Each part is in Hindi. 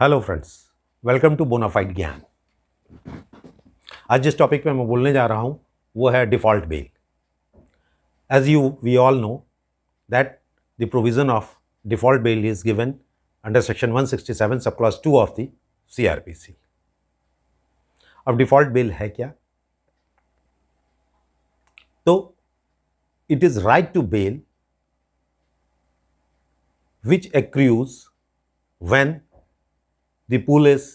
Hello friends, welcome to bonafide Gyaan. आज जिस टॉपिक पे मैं बोलने जा रहा हूँ वो है default bail. As we all know that the provision of default bail is given under section 167 sub clause 2 of the CRPC। अब डिफ़ॉल्ट बेल है क्या? तो it is right to bail which accrues when the police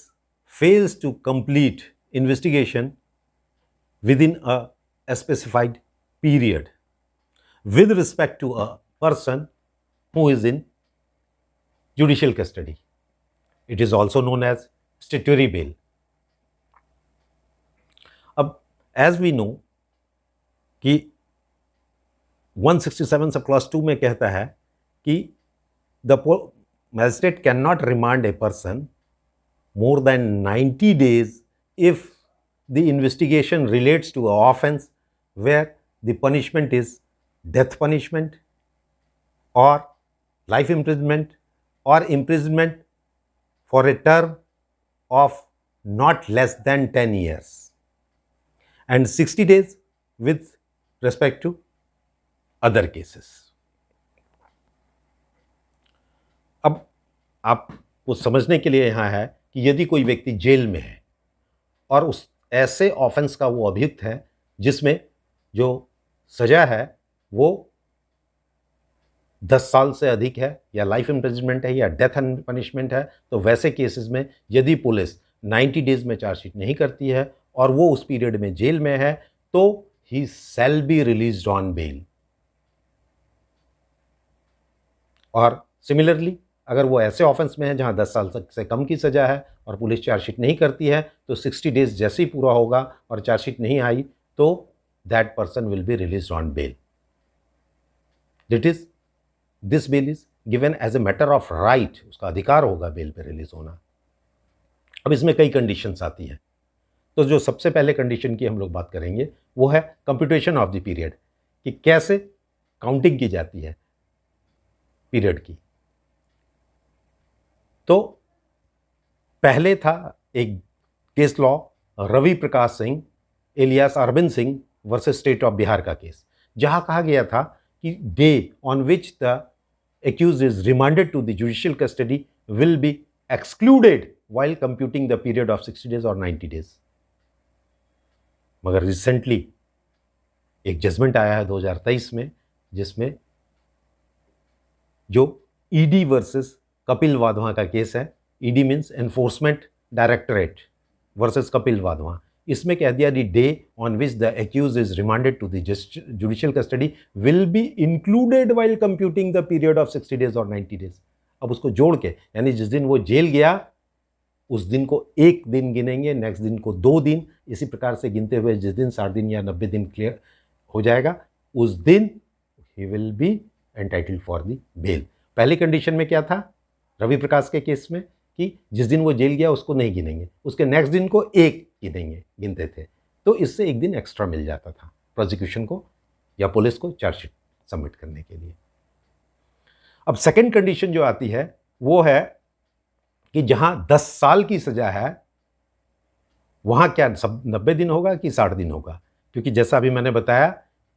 fails to complete investigation within a specified period with respect to a person who is in judicial custody. It is also known as statutory bail. अब as we know कि 167 सब क्लॉज 2 में कहता है कि the magistrate cannot remand a person more than 90 days if the investigation relates to an offense where the punishment is death punishment or life imprisonment or imprisonment for a term of not less than 10 years and 60 days with respect to other cases. अब आपको समझने के लिए यहाँ है कि यदि कोई व्यक्ति जेल में है और उस ऐसे ऑफेंस का वो अभियुक्त है जिसमें जो सजा है वो 10 साल से अधिक है या लाइफ इम्प्रिजनमेंट है या डेथ पनिशमेंट है, तो वैसे केसेस में यदि पुलिस 90 डेज में चार्जशीट नहीं करती है और वो उस पीरियड में जेल में है तो he shall be released on bail. और सिमिलरली अगर वो ऐसे ऑफेंस में है जहां 10 साल से कम की सजा है और पुलिस चार्जशीट नहीं करती है तो 60 डेज जैसे ही पूरा होगा और चार्जशीट नहीं आई तो that person will be released on bail. This bail is given as a matter of right, उसका अधिकार होगा बेल पे रिलीज होना। अब इसमें कई कंडीशंस आती हैं, तो जो सबसे पहले कंडीशन की हम लोग बात करेंगे वो है कंप्यूटेशन ऑफ द पीरियड, कि कैसे काउंटिंग की जाती है पीरियड की। तो पहले था एक case law Ravi Prakash Singh alias Arvind Singh versus state of Bihar का केस, जहां कहा गया था कि day on which the accused is remanded to the judicial custody will be excluded while computing the period of 60 days or 90 days। मगर रिसेंटली एक जजमेंट आया है 2023 में जिसमें जो ईडी वर्सेस कपिल वाधवा का केस है, ED means enforcement directorate versus Kapil Wadhwa, इसमें कह दिया the day on which the accused is remanded to the judicial custody will be included while computing the period of 60 days और 90 डेज। अब उसको जोड़ के, यानी जिस दिन वो जेल गया उस दिन को एक दिन गिनेंगे, नेक्स्ट दिन को 2 दिन, इसी प्रकार से गिनते हुए जिस दिन 60 दिन या 90 दिन क्लियर हो जाएगा उस दिन ही will be entitled for the bail. पहली कंडीशन में क्या था रवि प्रकाश के केस में कि जिस दिन वो जेल गया उसको नहीं गिनेंगे, उसके नेक्स्ट दिन को एक गिनते थे, तो इससे एक दिन एक्स्ट्रा मिल जाता था प्रोसिक्यूशन को या पुलिस को चार्जशीट सबमिट करने के लिए। अब सेकेंड कंडीशन जो आती है वो है कि जहां 10 साल की सजा है वहां क्या सब 90 दिन होगा कि 60 दिन होगा, क्योंकि जैसा अभी मैंने बताया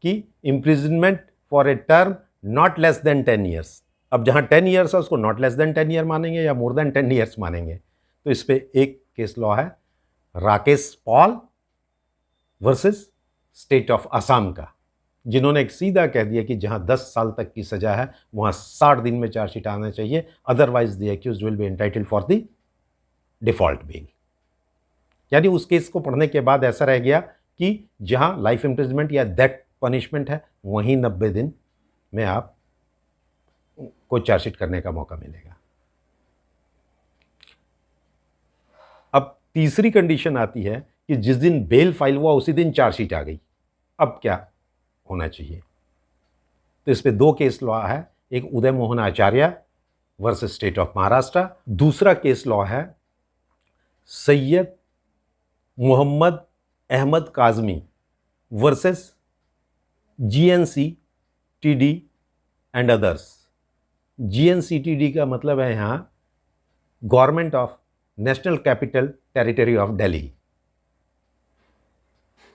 कि imprisonment for a term not less than 10 years. अब जहां 10 ईयर्स है उसको नॉट लेस देन 10 ईयर मानेंगे या मोर देन 10 ईयर्स मानेंगे। तो इस पे एक केस लॉ है Rakesh Paul versus state of Assam का, जिन्होंने एक सीधा कह दिया कि जहां 10 साल तक की सजा है वहां 60 दिन में चार्जशीट आना चाहिए, otherwise the accused will be entitled for the default bail. यानी उस केस को पढ़ने के बाद ऐसा रह गया कि जहां लाइफ इम्प्रिजनमेंट या डेथ पनिशमेंट है वहीं 90 दिन में आप को चार्जशीट करने का मौका मिलेगा। अब तीसरी कंडीशन आती है कि जिस दिन बेल फाइल हुआ उसी दिन चार्जशीट आ गई, अब क्या होना चाहिए? तो इस पे 2 केस लॉ है, एक Uday Mohan Acharya versus state of Maharashtra, दूसरा केस लॉ है Syed Mohammad Ahmad Kazmi versus GNC TD and others. GNC TD का मतलब है यहाँ government of national capital territory of Delhi.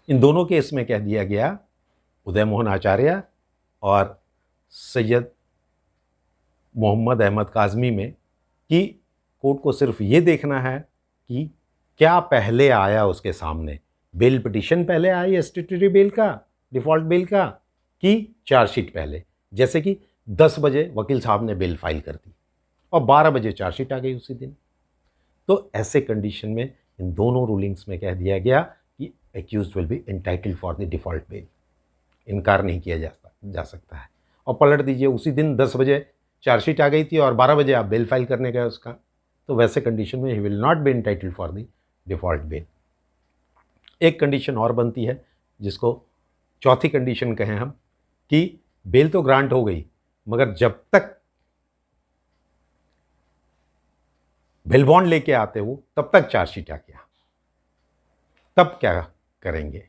इन दोनों केस में कह दिया गया, उदय मोहन आचार्य और सैयद मोहम्मद अहमद काज़मी में, कि कोर्ट को सिर्फ ये देखना है कि क्या पहले आया उसके सामने, बेल पिटिशन पहले आई स्टैट्यूटरी बेल का, डिफ़ॉल्ट बेल का, कि चार्जशीट पहले। जैसे कि 10 बजे वकील साहब ने बेल फाइल कर दी और 12 बजे चार्जशीट आ गई उसी दिन। तो ऐसे कंडीशन में इन दोनों रूलिंग्स में कह दिया गया कि accused will be entitled for the default bell, इनकार नहीं किया जा सकता है। और पलट दीजिए, उसी दिन 10 बजे चार्जशीट आ गई थी और 12 बजे आप बेल फाइल करने गए उसका, तो वैसे कंडीशन में he will not be entitled for the default bell. एक कंडीशन और बनती है जिसको चौथी कंडीशन कहें हम, कि बेल तो ग्रांट हो गई मगर जब तक बेल बॉन्ड लेके आते हो तब तक चार्जशीट आ गया, तब क्या करेंगे?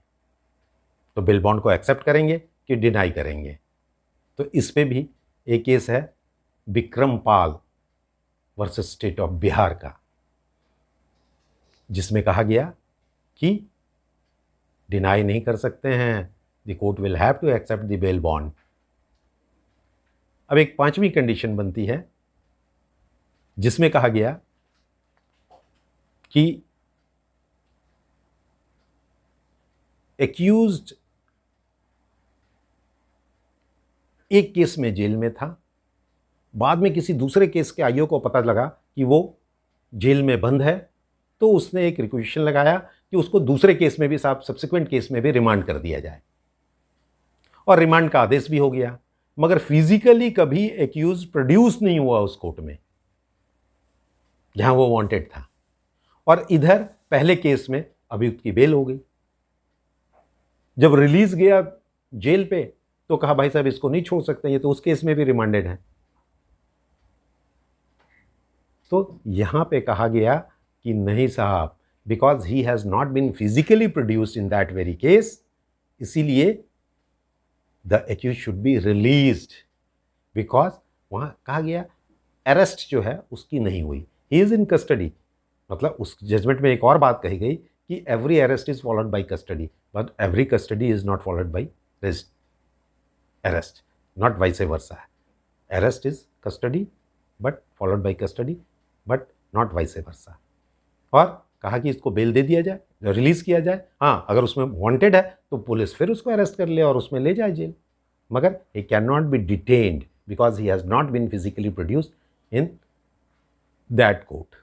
तो बेल बॉन्ड को एक्सेप्ट करेंगे कि डिनाई करेंगे? तो इस पे भी एक केस है विक्रम पाल वर्सेस स्टेट ऑफ बिहार का, जिसमें कहा गया कि डिनाई नहीं कर सकते हैं, the court will have to accept the bail bond. अब एक पांचवी कंडीशन बनती है जिसमें कहा गया कि एक्यूज्ड एक केस में जेल में था, बाद में किसी दूसरे केस के आईओ को पता लगा कि वो जेल में बंद है, तो उसने एक रिक्वेशन लगाया कि उसको दूसरे केस में भी, सब्सिक्वेंट केस में भी रिमांड कर दिया जाए, और रिमांड का आदेश भी हो गया। मगर फिजिकली कभी एक्यूज प्रोड्यूस नहीं हुआ उस कोर्ट में जहां वो वांटेड था, और इधर पहले केस में अभियुक्त की बेल हो गई। जब रिलीज गया जेल पे तो कहा भाई साहब इसको नहीं छोड़ सकते, ये तो उस केस में भी रिमांडेड है। तो यहां पे कहा गया कि नहीं साहब, because he has not been physically produced in that very case, इसीलिए the accused should be released, because वहां कहा गया अरेस्ट जो है उसकी नहीं हुई, ही इज इन कस्टडी। मतलब उस जजमेंट में एक और बात कही गई कि every arrest is followed by custody, but every custody is not followed by arrest, not vice versa. Arrest is custody but followed by custody, but not vice versa. और कहा कि इसको बेल दे दिया जाए, रिलीज़ किया जाए। हाँ, अगर उसमें वांटेड है तो पुलिस फिर उसको अरेस्ट कर ले और उसमें ले जाए जेल, मगर he can not be detained because he has not been physically produced in that court.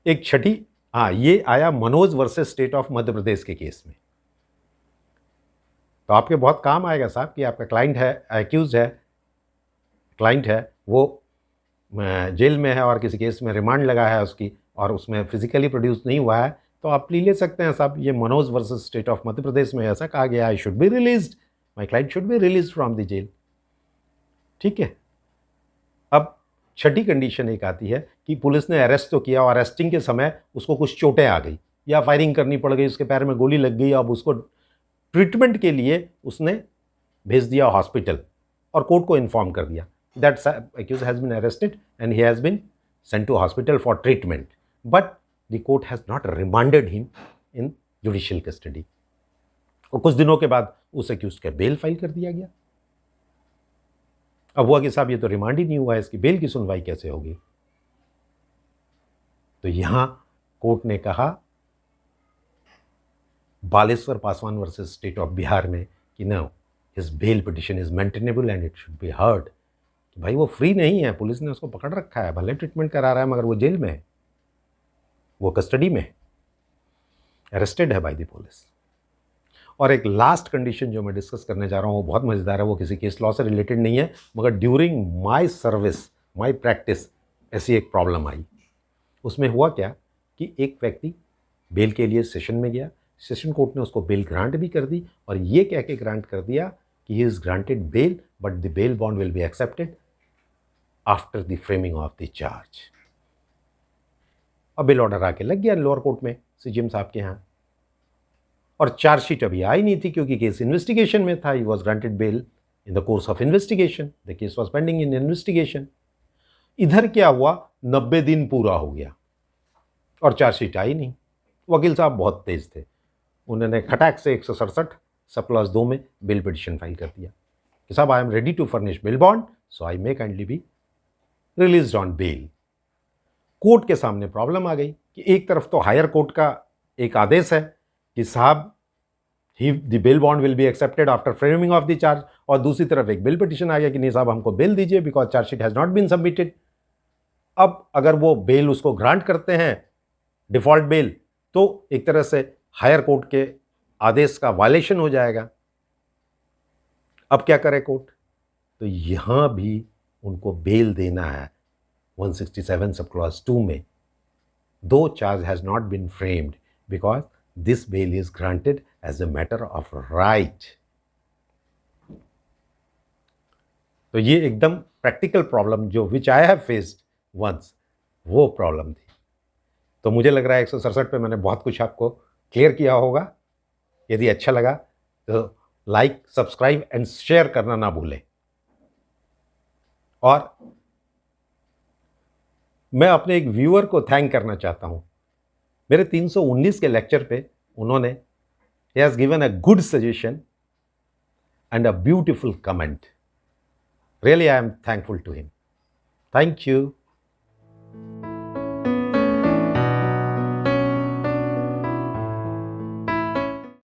एक छठी, हाँ, ये आया Manoj versus state of Madhya Pradesh के केस में। तो आपके बहुत काम आएगा साहब कि आपका क्लाइंट है, एक्यूज है, क्लाइंट है, वो जेल में है और किसी केस में रिमांड लगा है उसकी, और उसमें फिजिकली प्रोड्यूस नहीं हुआ है, तो आप ले सकते हैं साहब, ये Manoj versus state of Madhya Pradesh में ऐसा कहा गया, I should be released, my client should be released from the jail. ठीक है। अब छठी कंडीशन एक आती है कि पुलिस ने अरेस्ट तो किया और अरेस्टिंग के समय उसको कुछ चोटें आ गई या फायरिंग करनी पड़ गई, उसके पैर में गोली लग गई, अब उसको ट्रीटमेंट के लिए उसने भेज दिया हॉस्पिटल और कोर्ट को इन्फॉर्म कर दिया that accused has been arrested and he has been sent to hospital for treatment, but the court has not remanded him in judicial custody। और कुछ दिनों के बाद उस accused का बेल फाइल कर दिया गया। अब हुआ कि साहब ये तो रिमांड ही नहीं हुआ है, इसकी बेल की सुनवाई कैसे होगी? तो यहां कोर्ट ने कहा Baleshwar Paswan versus state of Bihar में कि no, his bail petition is maintainable and it should be heard. भाई वो फ्री नहीं है, पुलिस ने उसको पकड़ रखा है, भले ट्रीटमेंट करा रहा है मगर वो जेल में है, वो कस्टडी में है, अरेस्टेड है बाय द पुलिस। और एक लास्ट कंडीशन जो मैं डिस्कस करने जा रहा हूँ वो बहुत मज़ेदार है, वो किसी केस लॉ से रिलेटेड नहीं है, मगर during my service, my practice ऐसी एक प्रॉब्लम आई। उसमें हुआ क्या कि एक व्यक्ति बेल के लिए सेशन में गया, सेशन कोर्ट ने उसको बेल ग्रांट भी कर दी और ये कह के ग्रांट कर दिया कि he is granted bail but the bail bond will be accepted after the framing of the charge. अब बेल ऑर्डर आके लग गया लोअर कोर्ट में सीजीएम साहब के यहाँ, और चार्जशीट अभी आई नहीं थी क्योंकि केस इन्वेस्टिगेशन में था। He was granted bail in the course of investigation, the case was pending in investigation. इधर क्या हुआ, 90 दिन पूरा हो गया, और चार्जशीट आई नहीं। वकील साहब बहुत तेज थे, उन्होंने खटाक से 167 सब क्लॉज 2 में बेल पिटिशन फाइल कर दिया कि साहब I am ready to furnish bail bond, so I may kindly be release on bail. Court के सामने प्रॉब्लम आ गई कि एक तरफ तो हायर कोर्ट का एक आदेश है कि साहब the bail bond will be accepted after framing of the charge, और दूसरी तरफ एक बेल पिटिशन आ गया कि नहीं साहब हमको बेल दीजिए because chargesheet has not been submitted. अब अगर वो बेल उसको ग्रांट करते हैं डिफॉल्ट बेल, तो एक तरह से हायर कोर्ट के आदेश का वायलेशन हो जाएगा। अब क्या करे कोर्ट? तो यहां भी उनको बेल देना है 167 सब क्लॉज 2 में, दो charge has not been framed because this bail is granted as a matter of right. तो ये एकदम प्रैक्टिकल प्रॉब्लम जो which I have faced once, वो प्रॉब्लम थी। तो मुझे लग रहा है 167 पे मैंने बहुत कुछ आपको क्लियर किया होगा। यदि अच्छा लगा तो लाइक, सब्सक्राइब एंड शेयर करना ना भूलें। और मैं अपने एक व्यूअर को थैंक करना चाहता हूं। मेरे 319 के लेक्चर पे उन्होंने he has given a good suggestion and a beautiful comment. Really, I am thankful to him. Thank you.